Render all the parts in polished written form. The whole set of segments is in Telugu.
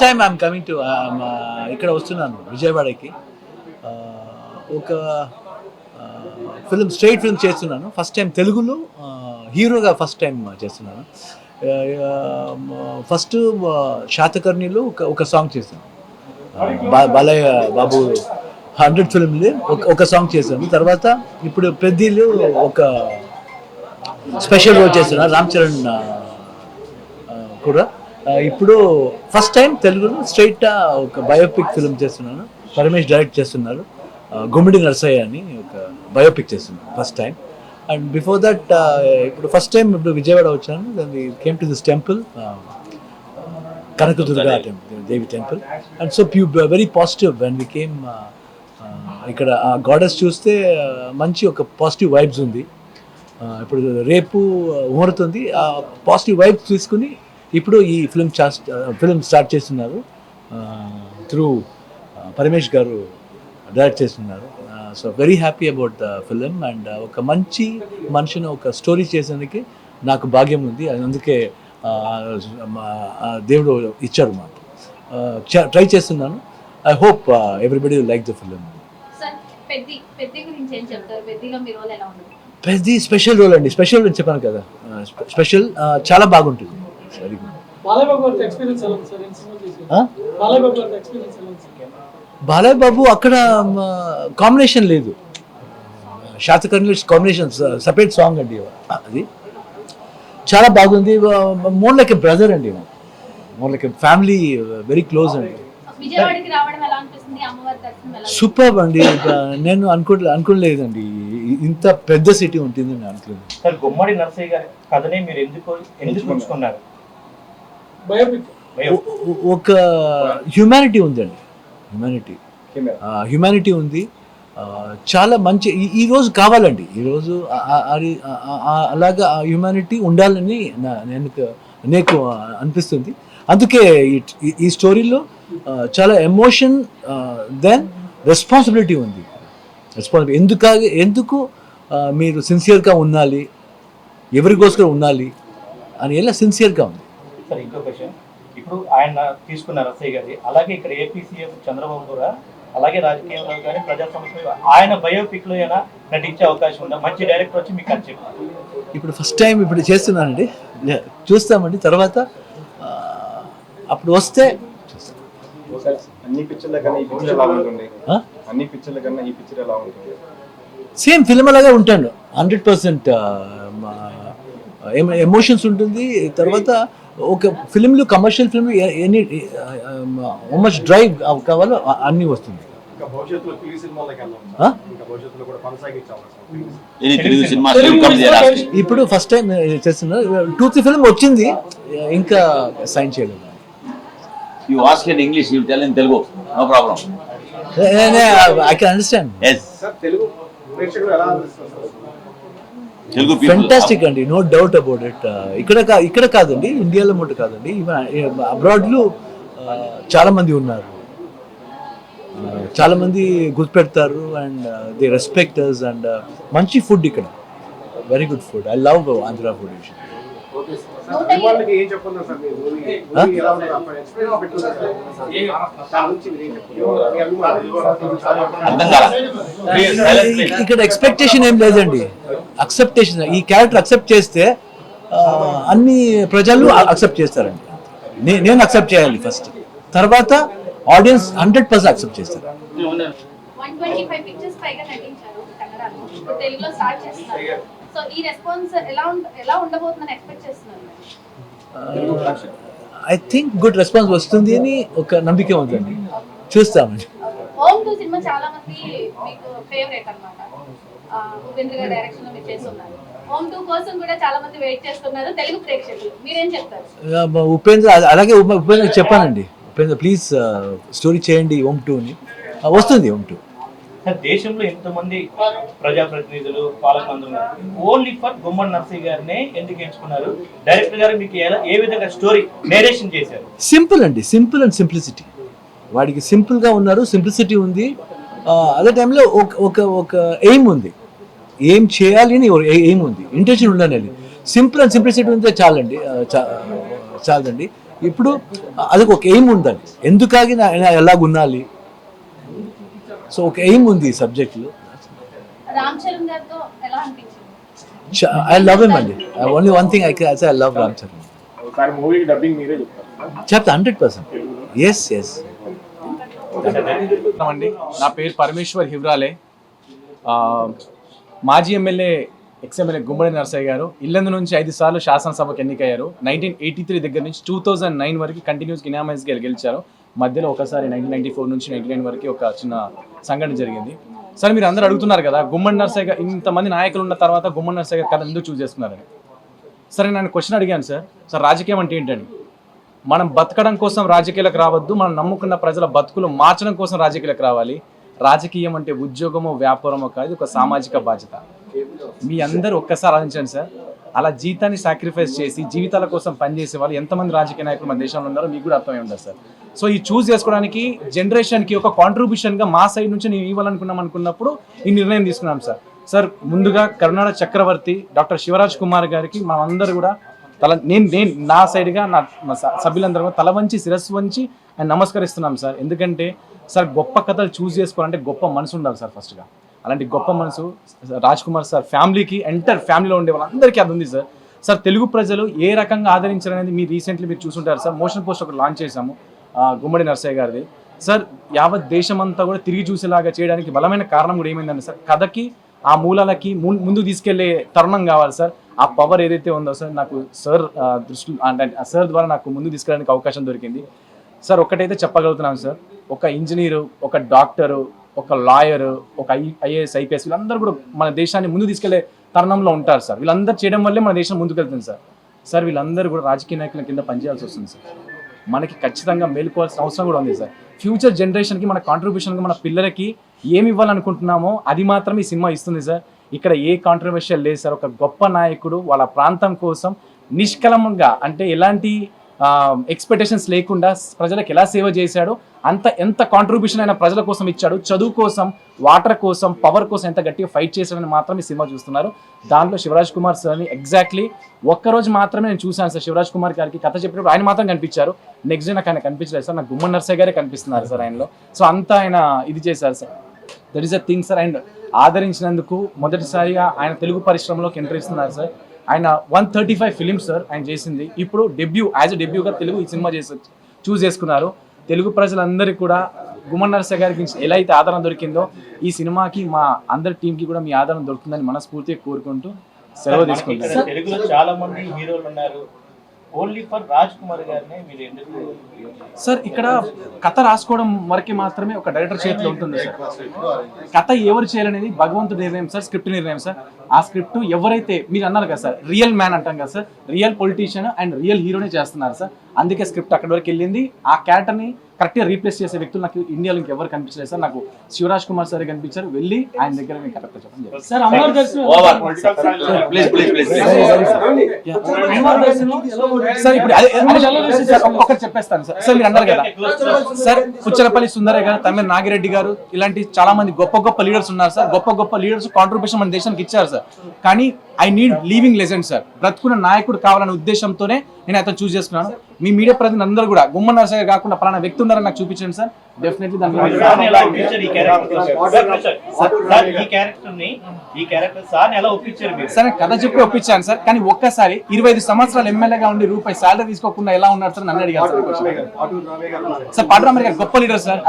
టైం ఐఎమ్ కమింగ్ టు ఇక్కడ వస్తున్నాను విజయవాడకి. ఒక స్ట్రైట్ ఫిల్మ్ చేస్తున్నాను. ఫస్ట్ టైం తెలుగులో హీరోగా ఫస్ట్ టైం చేస్తున్నాను. ఫస్ట్ శాతకర్ణిలో ఒక సాంగ్ చేశాను. బాలయ్య బాబు 100 ఫిల్మ్లో ఒక సాంగ్ చేశాను. తర్వాత ఇప్పుడు పెద్దీలు ఒక స్పెషల్ రోల్ చేస్తున్నాను, రామ్ చరణ్ కూడా. ఇప్పుడు ఫస్ట్ టైం తెలుగులో స్ట్రైట్ ఒక బయోపిక్ ఫిల్మ్ చేస్తున్నాను. పరమేష్ డైరెక్ట్ చేస్తున్నారు. గుమ్మిడి నరసయ్య అని ఒక బయోపిక్ చేస్తున్నాను first time. And before that ఇప్పుడు ఫస్ట్ టైం ఇప్పుడు విజయవాడ వచ్చాను. Then we came to this temple, Kanakadurga Devi temple. And so very positive when we came. ఇక్కడ ఆ గాడెస్ చూస్తే మంచి ఒక పాజిటివ్ వైబ్స్ ఉంది. ఇప్పుడు రేపు ఊరుతుంది. ఆ పాజిటివ్ వైబ్స్ తీసుకుని ఇప్పుడు ఈ ఫిల్మ్ స్టార్ట్ చేస్తున్నారు. త్రూ పరమేష్ గారు డైరెక్ట్ చేస్తున్నారు. So very happy about the film. And ఒక మంచి మనిషిని ఒక స్టోరీ చేసేందుకు నాకు భాగ్యం ఉంది. అందుకే దేవుడు ఇచ్చాడు మాకు. ట్రై చేస్తున్నాను. I hope everybody like the film. పెద్ద స్పెషల్ రోల్ అండి. స్పెషల్ అని చెప్పాను కదా, స్పెషల్ చాలా బాగుంటుంది. Very good. బాలయ్య బాబు అక్కడ కాంబినేషన్ లేదు. శాతకర్ణి కాంబినేషన్ సపరేట్ సాంగ్ అండి. అది చాలా బాగుంది. మోర్ లైక్ ఎ బ్రదర్ అండి, more like a family, very close అండి. సూపర్ అండి. నేను అనుకోలేదండి ఇంత పెద్ద సిటీ ఉంటుంది నేను అనుకోలేదు. గుమ్మడి నరసయ్య గారి కథనే మీరు ఎందుకు ఎంచుకున్నారు? ఒక హ్యూమానిటీ ఉందండి. హ్యూమానిటీ ఉంది. చాలా మంచి ఈరోజు కావాలండి. ఈరోజు అలాగా ఆ హ్యూమానిటీ ఉండాలని నాకు అనిపిస్తుంది. అందుకే ఈ స్టోరీలో చాలా ఎమోషన్ దెన్ రెస్పాన్సిబిలిటీ ఉంది. ఎందుకు మీరు సిన్సియర్గా ఉండాలి, ఎవరికోసం ఉండాలి అని ఎలా సిన్సియర్గా ఉంది. సార్ ఇంకో క్వశ్చన్, ఇప్పుడు ఆయన తీసుకున్న రసయ్య గారి, అలాగే ఇక్కడ ఏపీ సీఎం చంద్రబాబు కూడా, అలాగే రాజకీయంలో కానీ ప్రజా సమస్యలు ఆయన బయోపిక్ లో అయినా నటించే అవకాశం ఉందా? మంచి డైరెక్టర్ వచ్చి మీకు అది చెప్పారు. ఇప్పుడు ఫస్ట్ టైం ఇప్పుడు చేస్తున్నానండి, చూస్తామండి. తర్వాత అప్పుడు వస్తే సేమ్ ఫిల్మ్ అలాగే ఉంటాను. 100% ఎమోషన్స్ ఉంటుంది. తర్వాత ఒక ఫిల్మ్లు, commercial film any how much drive కావాలో అన్నీ వస్తుంది. ఇప్పుడు ఫస్ట్ టైం చేస్తున్నా. 2-3 ఫిల్మ్ వచ్చింది, ఇంకా సైన్ చేయలేదు. You ask in English, you tell in Telugu, no problem. I can understand. Yes. Sir, Telugu ప్రేక్షకులు ఎలా అనిపిస్తారు? Telugu people. Fantastic అండి, నో డౌట్ అబౌట్ ఇట్. ఇక్కడ కాదండి, ఇండియాలో మొట్ట కాదండి, ఈవెన్ అబ్రాడ్లో చాలా మంది ఉన్నారు. చాలా మంది గుర్తుపెడతారు and they respect us. And మంచి ఫుడ్ ఇక్కడ, very good food. I love Andhra food. వాళ్ళకి ఏం చెప్పన్నారు సార్? మీరు మూవీ ఎలా ఉంది? అప్పుడు ఎక్స్ప్లెయిన్ పెట్టుకుంటారు సార్. దాని గురించి మీరు ఏం చెప్తారు? ఇక్కడ ఎక్స్పెక్టేషన్ ఏం లేదండి, అక్సెప్టేషన్. ఈ క్యారెక్టర్ అక్సెప్ట్ చేస్తే అన్ని ప్రజలు అక్సెప్ట్ చేస్తారండి. నేను అక్సెప్ట్ చేయాలి ఫస్ట్, తర్వాత ఆడియన్స్ 100% అక్సెప్ట్ చేస్తారు. 125 పిక్చర్స్ పైగా నటించారు కన్నడలో, ఇప్పుడు తెలుగులో స్టార్ట్ చేస్తున్నారు. సో ఈ రెస్పాన్స్ ఎలా ఉండబోతుందని ఎక్స్పెక్ట్ చేస్తున్నారు? ఐ థింక్ గుడ్ రెస్పాన్స్ వస్తుంది అని ఒక నమ్మకం ఉందండి. చూస్తామండి. హోమ్ 2 సినిమా చాలా మంది మీకు ఫేవరెట్ అన్నమాట. ఉపేంద్ర గారి డైరెక్షన్ లో మీరు చేస్తున్నారు. హోమ్ 2 కోసం కూడా చాలా మంది వెయిట్ చేస్తున్నారు తెలుగు ప్రేక్షకులు. మీరేం చెప్తారు? ఉపేంద్ర అలాగే ఉపేంద్ర చెప్పానండి, ఉపేంద్ర ప్లీజ్ స్టోరీ చేయండి హోమ్ 2 అని. వస్తుంది హోమ్ 2. దేశంలో ఎంతమంది ప్రజాప్రతినిధులు, పాలకులందరూ ఓన్లీ ఫర్ గుమ్మడి నరసయ్య గారినే ఎందుకు ఎంచుకున్నారు? డైరెక్టర్ గారు మీకు ఏ విధంగా స్టోరీ నేరేషన్ చేశారు? సింపుల్ అండి, సింపుల్ అండ్ సింప్లిసిటీ. వాడికి సింపుల్గా ఉన్నారు, సింప్లిసిటీ ఉంది. అదే టైంలో ఒక ఎయిమ్ ఉంది, ఏం చేయాలి అని ఎయిమ్ ఉంది, ఇంటెన్షన్ ఉండాలి. సింపుల్ అండ్ సింప్లిసిటీ ఉంటే చాలండి, చాలండి. ఇప్పుడు అది ఒక ఎయిమ్ ఉందండి, ఎందుకాగి ఎలాగ ఉండాలి. సో ఒక ఎయిమ్ ఉంది ఈ సబ్జెక్ట్లో. రామ్ చరణ్ గారితో ఎలా అనిపించింది? ఐ లవ్ హిమ్ అండి. Only one thing I love Ram Charan. ఒకసారి మూవీకి డబ్బింగ్ మీరే చెప్తారు. చెప్తా 100%. ఎస్ అండి, నా పేరు పరమేశ్వర్ హివ్రాలే. మాజీ ఎమ్మెల్యే ఎక్స్ఎమ్మెల్యే గుమ్మడి నరసయ్య గారు ఇల్లందు నుంచి 5 సార్లు శాసనసభకు ఎన్నికయ్యారు. 1983 దగ్గర నుంచి 2009 వరకు కంటిన్యూస్గా ఇనామస్గా గెలిచారు. మధ్యలో ఒకసారి 1994 నుంచి 1999 వరకు ఒక చిన్న సంఘటన జరిగింది. సార్ మీరు అందరూ అడుగుతున్నారు కదా, గుమ్మడి నరసయ్య గారు ఇంతమంది నాయకులు ఉన్న తర్వాత గుమ్మడి నరసయ్య గారు కథ ఎందుకు చూస్ చేసుకున్నారని. సరే నేను క్వశ్చన్ అడిగాను సార్ రాజకీయం అంటే ఏంటని. మనం బతకడం కోసం రాజకీయాలకు రావద్దు, మనం నమ్ముకున్న ప్రజల బతుకులు మార్చడం కోసం రాజకీయాలకు రావాలి. రాజకీయం అంటే ఉద్యోగమో వ్యాపారమో కాదు, ఒక సామాజిక బాధ్యత. మీ అందరూ ఒక్కసారి ఆలోచించండి సార్, అలా జీతాన్ని సాక్రిఫైస్ చేసి జీవితాల కోసం పనిచేసే వాళ్ళు ఎంతమంది రాజకీయ నాయకులు మన దేశంలో ఉన్నారో మీకు కూడా అర్థమై ఉండదు సార్. సో ఈ చూస్ చేసుకోవడానికి జనరేషన్కి ఒక కాంట్రిబ్యూషన్గా మా సైడ్ నుంచి నేను ఇవ్వాలనుకున్నాం అనుకున్నప్పుడు ఈ నిర్ణయం తీసుకున్నాం సార్. ముందుగా కర్ణాటక చక్రవర్తి డాక్టర్ శివరాజ్ కుమార్ గారికి మనందరూ కూడా నేను నా సైడ్గా నా సభ్యులందరూ తల వంచి శిరస్సు వంచి ఆయన నమస్కరిస్తున్నాం సార్. ఎందుకంటే సార్ గొప్ప కథలు చూస్ చేసుకోవాలంటే గొప్ప మనసు ఉండాలి సార్ ఫస్ట్గా. అలాంటి గొప్ప మనసు రాజ్ కుమార్ సార్ ఫ్యామిలీకి, ఎంటర్ ఫ్యామిలీలో ఉండే వాళ్ళందరికీ అది ఉంది సార్. తెలుగు ప్రజలు ఏ రకంగా ఆదరించారనేది మీరు రీసెంట్లీ మీరు చూసుంటారు సార్. మోషన్ పోస్ట్ ఒకటి లాంచ్ చేశాము గుమ్మడి నరసయ్య గారిది సార్. యావత్ దేశమంతా కూడా తిరిగి చూసేలాగా చేయడానికి బలమైన కారణం కూడా ఏమైందంటే సార్, కథకి ఆ మూలాలకి ముందు తీసుకెళ్లే తరుణం కావాలి సార్. ఆ పవర్ ఏదైతే ఉందో సార్, నాకు సార్ దృష్టి అంటే సార్ ద్వారా నాకు ముందు తీసుకెళ్ళడానికి అవకాశం దొరికింది సార్. ఒకటైతే చెప్పగలుగుతున్నాను సార్, ఒక ఇంజనీరు, ఒక డాక్టరు, ఒక లాయరు, ఒక ఐఏఎస్ ఐపీఎస్ వీళ్ళందరూ కూడా మన దేశాన్ని ముందు తీసుకెళ్లే తరుణంలో ఉంటారు సార్. వీళ్ళందరూ చేయడం వల్లే మన దేశం ముందుకెళ్తుంది సార్. వీళ్ళందరూ కూడా రాజకీయ నాయకుల కింద పనిచేయాల్సి వస్తుంది సార్. మనకి ఖచ్చితంగా మేలుకోవాల్సిన అవసరం కూడా ఉంది సార్. ఫ్యూచర్ జనరేషన్కి మన కాంట్రిబ్యూషన్గా మన పిల్లలకి ఏమి ఇవ్వాలనుకుంటున్నామో అది మాత్రమే ఈ సినిమా ఇస్తుంది సార్. ఇక్కడ ఏ కాంట్రవర్షియల్ లేదు సార్. ఒక గొప్ప నాయకుడు వాళ్ళ ప్రాంతం కోసం నిష్కలంగా, అంటే ఎలాంటి ఎక్స్పెక్టేషన్స్ లేకుండా ప్రజలకు ఎలా సేవ చేశాడు, ఎంత కాంట్రిబ్యూషన్ అయినా ప్రజల కోసం ఇచ్చాడు, చదువు కోసం, వాటర్ కోసం, పవర్ కోసం ఎంత గట్టిగా ఫైట్ చేశాడని మాత్రం ఈ సినిమా చూస్తున్నారు. దాంట్లో శివరాజ్ కుమార్ సార్ని ఎగ్జాక్ట్లీ ఒక్కరోజు మాత్రమే నేను చూశాను సార్. శివరాజ్ కుమార్ గారికి కథ చెప్పినప్పుడు ఆయన మాత్రం కనిపించారు. నెక్స్ట్ డే నాకు ఆయన కనిపించలేదు సార్. నాకు గుమ్మడి నరసయ్య గారే కనిపిస్తున్నారు సార్ ఆయనలో. సో అంతా ఆయన ఇది చేశారు sir. That is a thing sir. And ఆదరించినందుకు మొదటిసారిగా ఆయన తెలుగు పరిశ్రమలోకి ఎంటర్ ఇస్తున్నారు సార్. ఆయన 135 ఫిలిమ్స్ సార్ ఆయన చేసింది. ఇప్పుడు యాజ్ ఎ డెబ్యూగా తెలుగు ఈ సినిమా చూస్ చేసుకున్నారు. తెలుగు ప్రజలందరికీ కూడా గుమ్మడి నరసయ్య గారికి ఎలా అయితే ఆదరణ దొరికిందో ఈ సినిమాకి మా అందరి టీంకి కూడా మీ ఆదరణ దొరుకుతుందని మనస్ఫూర్తిగా కోరుకుంటూ సెలవు తీసుకుంటారు. తెలుగులో చాలా మంది హీరోలు ఉన్నారు, ఓన్లీ ఫర్ రాజ్ కుమార్ గారిని మీరు ఎందుకు సార్? ఇక్కడ కథ రాసుకోవడం వరకే మాత్రమే ఒక డైరెక్టర్ చేతిలో ఉంటుంది సార్. కథ ఎవరు చేయాలనేది భగవంతుడి నిర్ణయం సార్, స్క్రిప్ట్ నిర్ణయం సార్. ఆ స్క్రిప్ట్ ఎవరైతే మీరు అన్నారు కదా సార్, రియల్ మ్యాన్ అంటాం కదా sir, real politician and real హీరోనే చేస్తున్నారు సార్. అందుకే స్క్రిప్ట్ అక్కడి వరకు వెళ్ళింది. ఆ క్యారెక్టర్ని కరెక్ట్గా రీప్లేస్ చేసే వ్యక్తులు నాకు ఇండియాలో ఇంకెవరు కనిపించలేదు సార్. నాకు శివరాజ్ కుమార్ సార్ కనిపించారు. వెళ్ళి ఆయన దగ్గర నేను కరెక్ట్గా చెప్పండి సార్. అమర్ దర్శనం సార్, ఇప్పుడు ఒక్కటి చెప్పేస్తాను సార్. సార్ మీరు అన్నారు కదా సార్, పుచ్చలపల్లి సుందరయ్య గారు, తమిళ నాగిరెడ్డి గారు, ఇలాంటి చాలా మంది గొప్ప లీడర్స్ ఉన్నారు సార్. గొప్ప లీడర్స్ కాంట్రిబ్యూషన్ మన దేశానికి ఇచ్చారు సార్. కానీ I need living legend sir. బ్రతుకున్న నాయకుడు కావాలనే ఉద్దేశంతోనే నేను అతను చూస్ చేసుకున్నాను. మీ మీడియా ప్రతినిధులు అందరూ కూడా గుమ్మడి నరసయ్య కాకుండా పలానా వ్యక్తి ఉన్నారని నాకు చూపించండి సార్. డెఫినెట్లీ దాని సార్ కథ చెప్పి ఒప్పించాను సార్. కానీ ఒక్కసారి 25 సంవత్సరాలు ఎమ్మెల్యేగా ఉండి రూపాయి శాలరీ తీసుకోకుండా ఎలా ఉన్నారు సార్ నన్ను అడిగారు సార్. పాటు రామయ్య గారు గొప్ప లీడర్ సార్.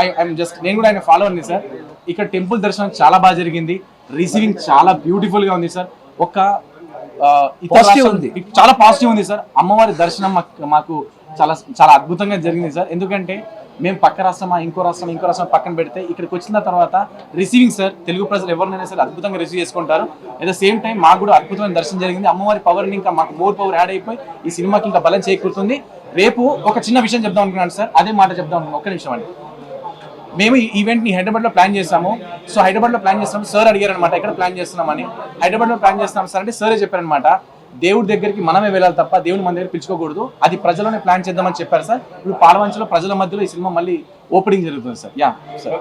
నేను కూడా ఆయన ఫాలో అయింది సార్. ఇక్కడ టెంపుల్ దర్శనం చాలా బాగా జరిగింది. రిసీవింగ్ చాలా బ్యూటిఫుల్ గా ఉంది సార్. ఒక చాలా పాజిటివ్ ఉంది సార్. అమ్మవారి దర్శనం మాకు చాలా అద్భుతంగా జరిగింది సార్. ఎందుకంటే మేము పక్క రాష్ట్రమా ఇంకో రాష్ట్రం పక్కన పెడితే ఇక్కడికి వచ్చిన తర్వాత రిసీవింగ్ సార్, తెలుగు ప్రజలు ఎవరినైనా సరే అద్భుతంగా రిసీవ్ చేసుకుంటారు. అట్ ద సేమ్ టైం మాకు కూడా అద్భుతమైన దర్శనం జరిగింది. అమ్మవారి పవర్ని ఇంకా మాకు మోర్ పవర్ యాడ్ అయిపోయి ఈ సినిమాకి ఇంకా బలం చేకూరుతుంది. రేపు ఒక చిన్న విషయం చెప్దాం అనుకున్నాను సార్. అదే మాట చెప్దాం అనుకున్నాను. ఒక్క నిమిషం అండి. మేము ఈ ఈవెంట్ని హైదరాబాద్లో ప్లాన్ చేస్తాము. సో హైదరాబాద్లో ప్లాన్ చేస్తాము. సార్ అడిగారు అనమాట, ఎక్కడ ప్లాన్ చేస్తున్నామని. హైదరాబాద్లో ప్లాన్ చేస్తున్నాం సార్ అంటే సరే చెప్పారనమాట, దేవుడి దగ్గరికి మనమే వెళ్ళాలి తప్ప దేవుని మన దగ్గర పిలుచుకోకూడదు, అది ప్రజలోనే ప్లాన్ చేద్దామని చెప్పారు సార్. ఇప్పుడు పాలవంచలో ప్రజల మధ్యలో ఈ సినిమా మళ్ళీ ఓపెనింగ్ జరుగుతుంది సార్. Yeah sir.